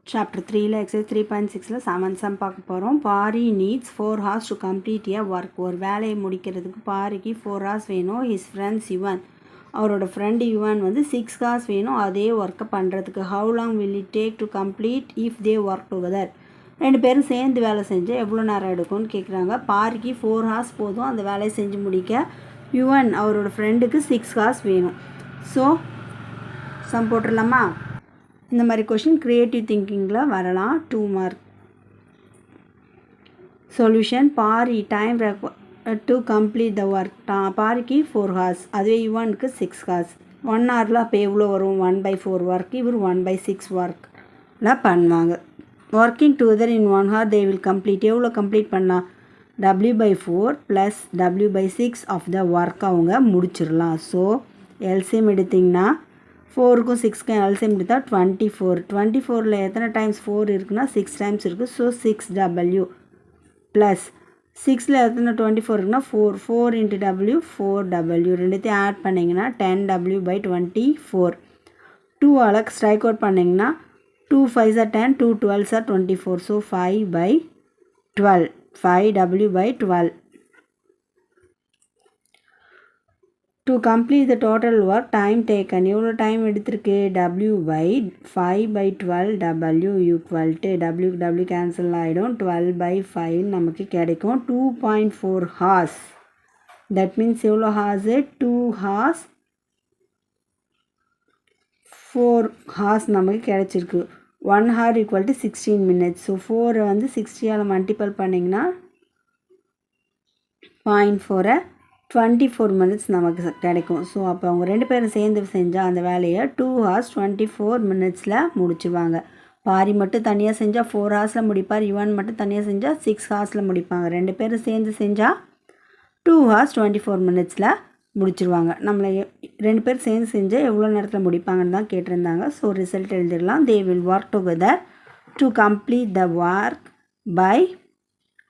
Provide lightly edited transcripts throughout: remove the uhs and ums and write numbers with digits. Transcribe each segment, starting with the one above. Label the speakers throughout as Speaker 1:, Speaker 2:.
Speaker 1: Chapter 3 exercise 3.6 7 sum பார்க்க போகிறோம். Barry needs 4 hours to complete a work. ஒரு வேலையை முடிக்கிறதுக்கு பாரிக்கு 4 hours வேணும். his friends யுவன், அவரோட ஃப்ரெண்டு யுவன் வந்து 6 hours வேணும் அதே ஒர்க்கை பண்ணுறதுக்கு. how long will it take to complete if they work together? ரெண்டு பேரும் சேர்ந்து வேலை செஞ்சால் எவ்வளோ நேரம் எடுக்கும்னு கேட்குறாங்க. பாரிக்கு 4 hours போதும் அந்த வேலையை செஞ்சு முடிக்க. யுவன் அவரோட ஃப்ரெண்டுக்கு 6 hours வேணும். ஸோ சம் போட்டுடலாமா? இந்த மாதிரி கொஷின் க்ரியேட்டிவ் திங்கிங்கில் வரலாம். 2 mark. Solution Pari time to complete the work. பாரிக்கு 4 hours, அதுவே யுவனுக்கு 6 hours. 1 hourல அப்போ எவ்வளோ வரும்? 1/4 ஒர்க், இவர் 1/6 ஒர்க்கில் பண்ணுவாங்க. Working together in 1 hour they will complete. எவ்வளோ கம்ப்ளீட் பண்ணலாம்? W/4 plus W/6 of the work அவங்க முடிச்சிடலாம். ஸோ எல்சிஎம் எடுத்திங்கன்னா 4க்கும் 6க்கும் எல்சிஎம் எடுத்தா 24. 24ல் எத்தனை டைம்ஸ் 4 இருக்குன்னா 6 டைம்ஸ் இருக்குது. ஸோ 6W ப்ளஸ் 6ல் எத்தனை 24 இருக்குன்னா 4 இன்ட்டு W 4W ரெண்டுத்தையும் ஆட் பண்ணிங்கன்னா 10W/24. 2ஆல் ஸ்ட்ரைக் அவுட் பண்ணிங்கன்னா 2 5s are 10, 2 12s are 24. So 5/12 5W/12. To complete the total work time taken, எவ்வளோ டைம் எடுத்திருக்கு? W/5/12 equal to W cancel ஆகிடும். 12/5 நமக்கு கிடைக்கும். 2.4 hours. தட் மீன்ஸ் எவ்வளோ ஹார்ஸு? 2 hours 4 hours நமக்கு கிடைச்சிருக்கு. 1 hour equal to 16 minutes. So 4 வந்து 60ஆல் மல்டிபிள் பண்ணிங்கன்னா 0.4 24 minutes நமக்கு கிடைக்கும். ஸோ அப்போ அவங்க ரெண்டு பேரும் சேர்ந்து செஞ்சால் அந்த வேலையை 2 hours 24 minutesல முடிச்சுவாங்க. பாரி மட்டும் தனியாக செஞ்சால் 4 hoursல முடிப்பார். யுவன் மட்டும் தனியாக செஞ்சால் 6 hoursல முடிப்பாங்க. ரெண்டு பேரும் சேர்ந்து செஞ்சால் 2 hours 24 minutesல முடிச்சிருவாங்க. நம்மளை ரெண்டு பேர் சேர்ந்து செஞ்சால் எவ்வளோ நேரத்தில் முடிப்பாங்கன்னு தான் கேட்டிருந்தாங்க. ஸோ ரிசல்ட் எழுதிடலாம். They will work together to complete the work by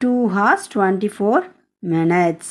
Speaker 1: 2 hours 24 minutes.